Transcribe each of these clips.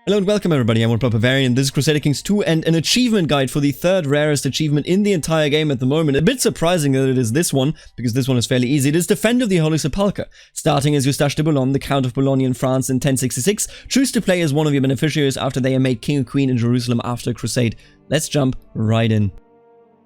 Hello and welcome everybody, I'm OneProperVariant. This is Crusader Kings 2 and an achievement guide for the third rarest achievement in the entire game at the moment. A bit surprising that it is this one, because this one is fairly easy. It is Defend of the Holy Sepulchre. Starting as Eustache de Boulogne, the Count of Boulogne in France in 1066. Choose to play as one of your beneficiaries after they are made king or queen in Jerusalem after a crusade. Let's jump right in.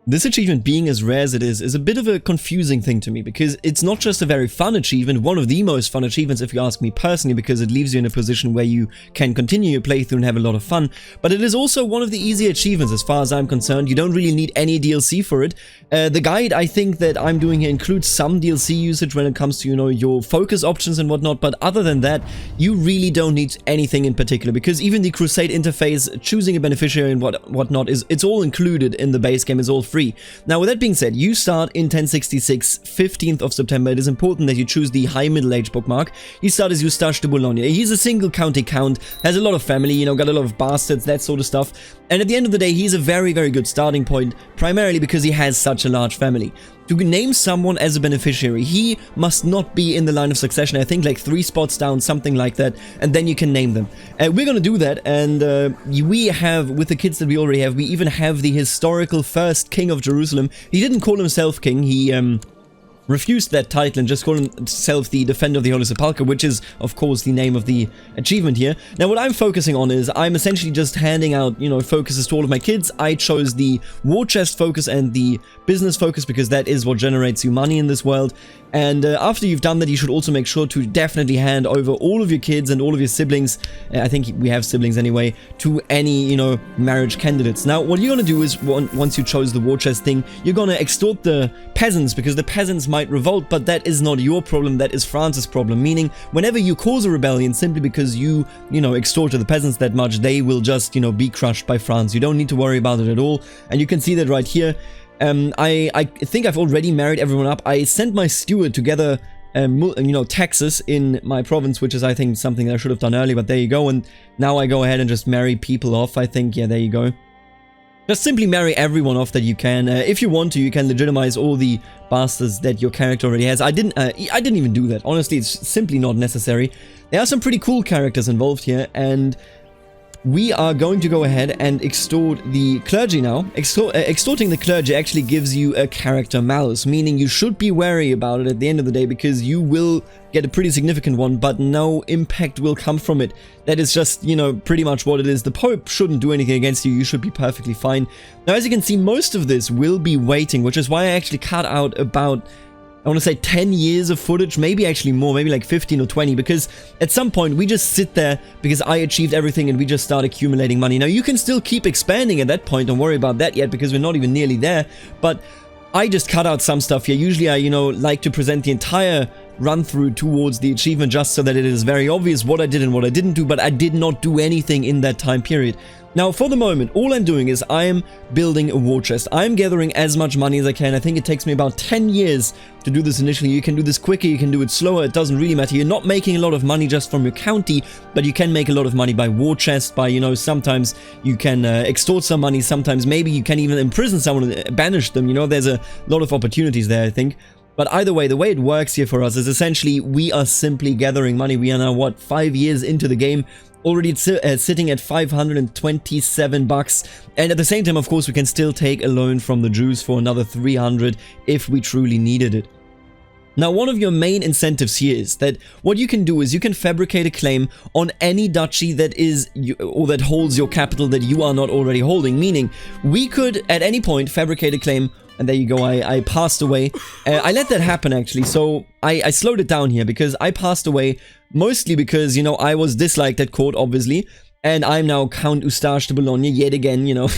This achievement, being as rare as it is a bit of a confusing thing to me, because it's not just a very fun achievement, one of the most fun achievements if you ask me personally, because it leaves you in a position where you can continue your playthrough and have a lot of fun, but it is also one of the easier achievements as far as I'm concerned. You don't really need any DLC for it. The guide I think that I'm doing here includes some DLC usage when it comes to, you know, your focus options and whatnot, but other than that, you really don't need anything in particular, because even the Crusade interface, choosing a beneficiary and whatnot, it's all included in the base game, is all free. Now, with that being said, you start in 1066, 15th of September. It is important that you choose the High Middle Age bookmark. You start as Eustache de Boulogne. He's a single county count, has a lot of family, you know, got a lot of bastards, that sort of stuff. And at the end of the day, he's a very, very good starting point, primarily because he has such a large family. To name someone as a beneficiary, he must not be in the line of succession, I think like 3 spots down, something like that, and then you can name them. We're gonna do that, and we have, with the kids that we already have, we even have the historical first king of Jerusalem. He didn't call himself king, he refused that title and just called himself the Defender of the Holy Sepulchre, which is, of course, the name of the achievement here. Now, what I'm focusing on is I'm essentially just handing out, you know, focuses to all of my kids. I chose the war chest focus and the business focus because that is what generates you money in this world. And after you've done that, you should also make sure to definitely hand over all of your kids and all of your siblings, I think we have siblings anyway, to any, you know, marriage candidates. Now, what you're gonna do is, once you chose the war chest thing, you're gonna extort the peasants, because the peasants might revolt, but that is not your problem, that is France's problem. Meaning, whenever you cause a rebellion, simply because you know, extorted the peasants that much, they will just, you know, be crushed by France. You don't need to worry about it at all, and you can see that right here. I think I've already married everyone up. I sent my steward to gather, you know, taxes in my province, which is, I think, something that I should have done earlier, but there you go. And now I go ahead and just marry people off, I think. Yeah, there you go. Just simply marry everyone off that you can. If you want to, you can legitimize all the bastards that your character already has. I didn't even do that. Honestly, it's simply not necessary. There are some pretty cool characters involved here, and we are going to go ahead and extort the clergy now. Extorting the clergy actually gives you a character malus, meaning you should be wary about it at the end of the day, because you will get a pretty significant one, but no impact will come from it. That is just, you know, pretty much what it is. The Pope shouldn't do anything against you. You should be perfectly fine. Now, as you can see, most of this will be waiting, which is why I actually cut out about, I want to say 10 years of footage, maybe actually more, maybe like 15 or 20, because at some point we just sit there because I achieved everything and we just start accumulating money. Now, you can still keep expanding at that point, don't worry about that yet, because we're not even nearly there, but I just cut out some stuff here. Usually I, you know, like to present the entire run through towards the achievement just so that it is very obvious what I did and what I didn't do, but I did not do anything in that time period. Now, for the moment, all I'm doing is I am building a war chest. I'm gathering as much money as I can. I think it takes me about 10 years to do this initially. You can do this quicker, you can do it slower, it doesn't really matter. You're not making a lot of money just from your county, but you can make a lot of money by war chest, by, you know, sometimes you can extort some money, sometimes maybe you can even imprison someone and banish them. You know, there's a lot of opportunities there, I think. But either way, the way it works here for us is essentially we are simply gathering money. We are now, what, 5 years into the game, already sitting at 527 bucks, and at the same time, of course, we can still take a loan from the Jews for another 300 if we truly needed it. Now, one of your main incentives here is that what you can do is you can fabricate a claim on any duchy that is, or that holds your capital that you are not already holding, meaning we could at any point fabricate a claim. And there you go, I passed away. I let that happen, actually, so I slowed it down here, because I passed away mostly because, you know, I was disliked at court, obviously, and I'm now Count Eustache de Boulogne yet again, you know.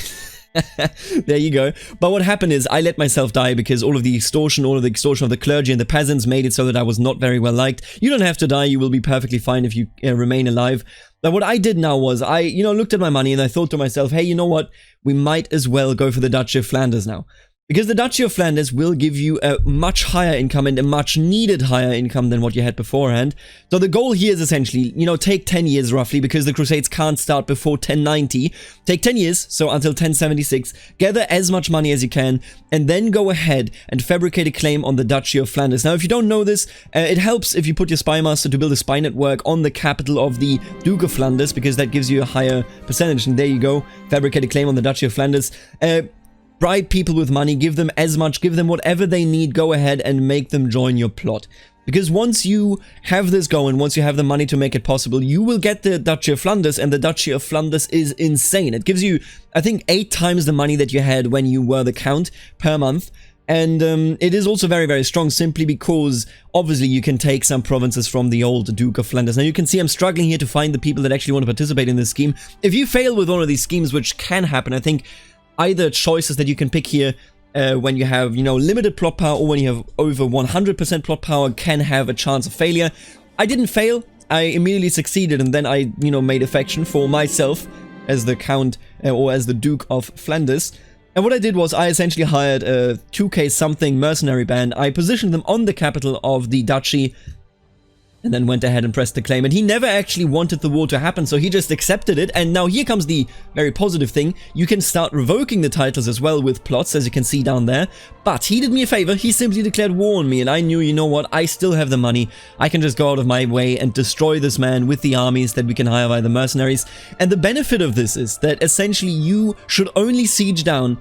There you go. But what happened is I let myself die because all of the extortion of the clergy and the peasants made it so that I was not very well liked. You don't have to die, you will be perfectly fine if you remain alive. But what I did now was I, you know, looked at my money and I thought to myself, hey, you know what? We might as well go for the Duchy of Flanders now. Because the Duchy of Flanders will give you a much higher income and a much needed higher income than what you had beforehand. So the goal here is essentially, take 10 years roughly, because the Crusades can't start before 1090. Take 10 years, so until 1076, gather as much money as you can, and then go ahead and fabricate a claim on the Duchy of Flanders. Now, if you don't know this, it helps if you put your spy master to build a spy network on the capital of the Duke of Flanders, because that gives you a higher percentage. And there you go, fabricate a claim on the Duchy of Flanders. Bribe people with money, give them as much, give them whatever they need, go ahead and make them join your plot. Because once you have this going, once you have the money to make it possible, you will get the Duchy of Flanders, and the Duchy of Flanders is insane. It gives you, I think, 8 times the money that you had when you were the Count per month. And it is also very, very strong, simply because, obviously, you can take some provinces from the old Duke of Flanders. Now, you can see I'm struggling here to find the people that actually want to participate in this scheme. If you fail with one of these schemes, which can happen, I think either choices that you can pick here when you have, limited plot power, or when you have over 100% plot power, can have a chance of failure. I didn't fail. I immediately succeeded, and then I, made a faction for myself as the Count or as the Duke of Flanders. And what I did was I essentially hired a 2k something mercenary band. I positioned them on the capital of the duchy, and then went ahead and pressed the claim. And he never actually wanted the war to happen, so he just accepted it. And now here comes the very positive thing. You can start revoking the titles as well with plots, as you can see down there. But he did me a favor. He simply declared war on me, and I knew, you know what, I still have the money. I can just go out of my way and destroy this man with the armies that we can hire via the mercenaries. And the benefit of this is that essentially you should only siege down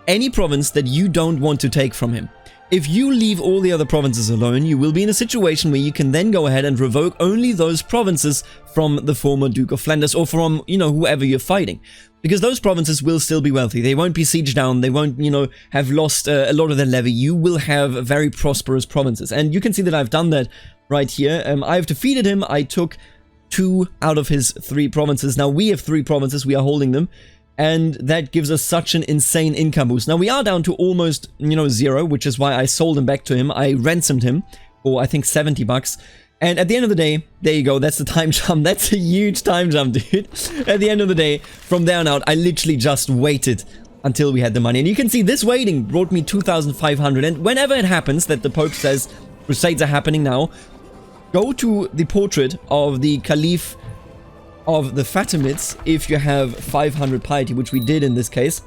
any province that you don't want to take from him. If you leave all the other provinces alone, you will be in a situation where you can then go ahead and revoke only those provinces from the former Duke of Flanders, or from, whoever you're fighting. Because those provinces will still be wealthy. They won't be sieged down. They won't, have lost a lot of their levy. You will have very prosperous provinces. And you can see that I've done that right here. I've defeated him. I took 2 out of his 3 provinces. Now we have 3 provinces. We are holding them. And that gives us such an insane income boost. Now, we are down to almost, 0, which is why I sold him back to him. I ransomed him for, I think, 70 bucks. And at the end of the day, there you go. That's the time jump. That's a huge time jump, dude. At the end of the day, from there on out, I literally just waited until we had the money. And you can see this waiting brought me 2,500. And whenever it happens that the Pope says, Crusades are happening now, go to the portrait of the Caliph of the Fatimids, if you have 500 piety, which we did in this case,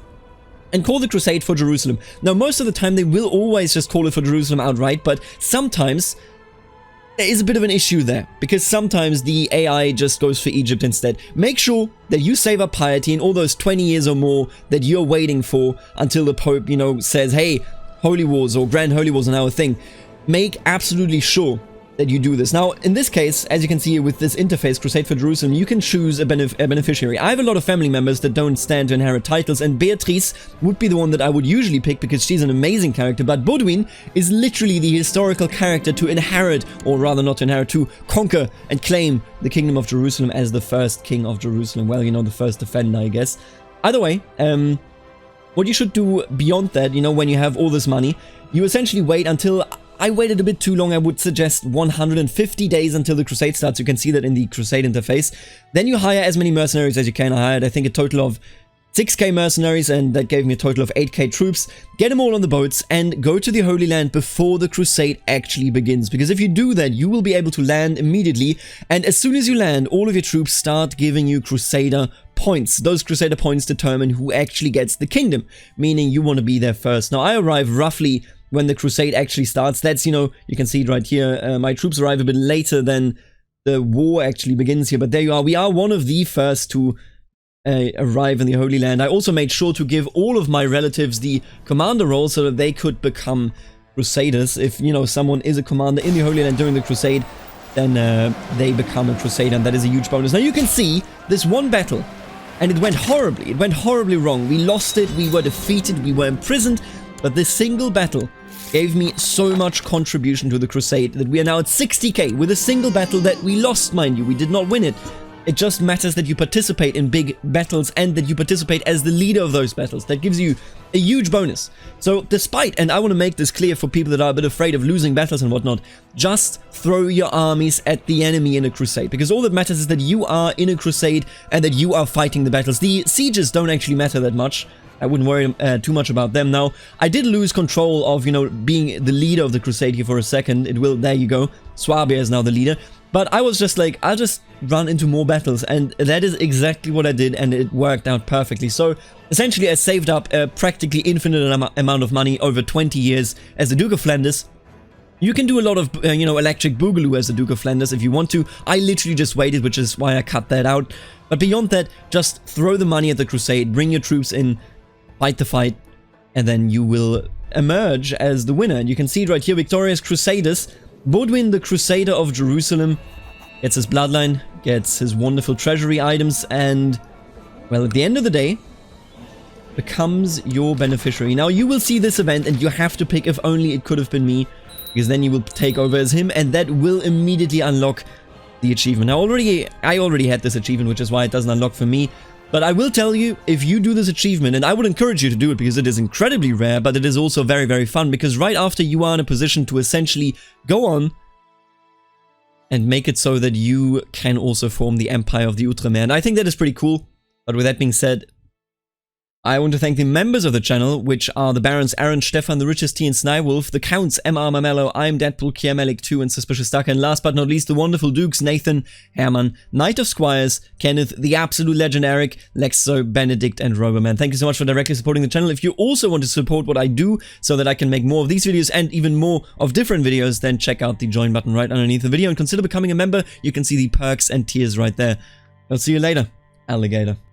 and call the crusade for Jerusalem. Now, most of the time, they will always just call it for Jerusalem outright, but sometimes there is a bit of an issue there, because sometimes the AI just goes for Egypt instead. Make sure that you save up piety in all those 20 years or more that you're waiting for until the Pope, says, hey, holy wars or grand holy wars are now a thing. Make absolutely sure that you do this. Now, in this case, as you can see here with this interface, Crusade for Jerusalem, you can choose a beneficiary. I have a lot of family members that don't stand to inherit titles, and Beatrice would be the one that I would usually pick because she's an amazing character, but Baudouin is literally the historical character to inherit, or rather not to inherit, to conquer and claim the Kingdom of Jerusalem as the first king of Jerusalem. Well, the first defender, I guess. Either way, what you should do beyond that, when you have all this money, you essentially wait until... I waited a bit too long. I would suggest 150 days until the crusade starts. You can see that in the crusade interface. Then you hire as many mercenaries as you can. I hired, I think, a total of 6k mercenaries, and that gave me a total of 8k troops. Get them all on the boats and go to the Holy Land before the crusade actually begins. Because if you do that, you will be able to land immediately. And as soon as you land, all of your troops start giving you Crusader points. Those Crusader points determine who actually gets the kingdom, meaning you want to be there first. Now, I arrive roughly when the crusade actually starts. That's, you can see it right here. My troops arrive a bit later than the war actually begins here, but there you are. We are one of the first to arrive in the Holy Land. I also made sure to give all of my relatives the commander role so that they could become Crusaders. If, someone is a commander in the Holy Land during the crusade, then they become a Crusader, and that is a huge bonus. Now, you can see this one battle, and it went horribly. It went horribly wrong. We lost it, we were defeated, we were imprisoned, but this single battle gave me so much contribution to the crusade that we are now at 60k with a single battle that we lost, mind you. We did not win it. It just matters that you participate in big battles and that you participate as the leader of those battles. That gives you a huge bonus. So despite, and I want to make this clear for people that are a bit afraid of losing battles and whatnot, just throw your armies at the enemy in a crusade, because all that matters is that you are in a crusade and that you are fighting the battles. The sieges don't actually matter that much. I wouldn't worry too much about them. Now, I did lose control of, you know, being the leader of the crusade here for a second. There you go. Swabia is now the leader. But I was just like, I'll just run into more battles, and that is exactly what I did, and it worked out perfectly. So, essentially, I saved up a practically infinite amount of money over 20 years as the Duke of Flanders. You can do a lot of, you know, electric boogaloo as the Duke of Flanders if you want to. I literally just waited, which is why I cut that out. But beyond that, just throw the money at the crusade, bring your troops in, fight the fight, and then you will emerge as the winner. And you can see it right here, victorious Crusaders. Baudouin, the Crusader of Jerusalem, gets his bloodline, gets his wonderful treasury items, and, well, at the end of the day, becomes your beneficiary. Now, you will see this event, and you have to pick if only it could have been me, because then you will take over as him, and that will immediately unlock the achievement. Now, I already had this achievement, which is why it doesn't unlock for me. But I will tell you, if you do this achievement, and I would encourage you to do it because it is incredibly rare, but it is also very, very fun, because right after you are in a position to essentially go on and make it so that you can also form the Empire of the Outremer. And I think that is pretty cool. But with that being said, I want to thank the members of the channel, which are the Barons Aaron, Stefan, the Richest T, and Snywolf, the Counts, MR Mamello, I'm Deadpool, Kiermelik 2, and Suspicious Duck, and last but not least, the wonderful Dukes, Nathan, Herman, Knight of Squires, Kenneth, the absolute legend Eric, Lexo, Benedict, and Roberman. Thank you so much for directly supporting the channel. If you also want to support what I do so that I can make more of these videos and even more of different videos, then check out the join button right underneath the video and consider becoming a member. You can see the perks and tiers right there. I'll see you later, alligator.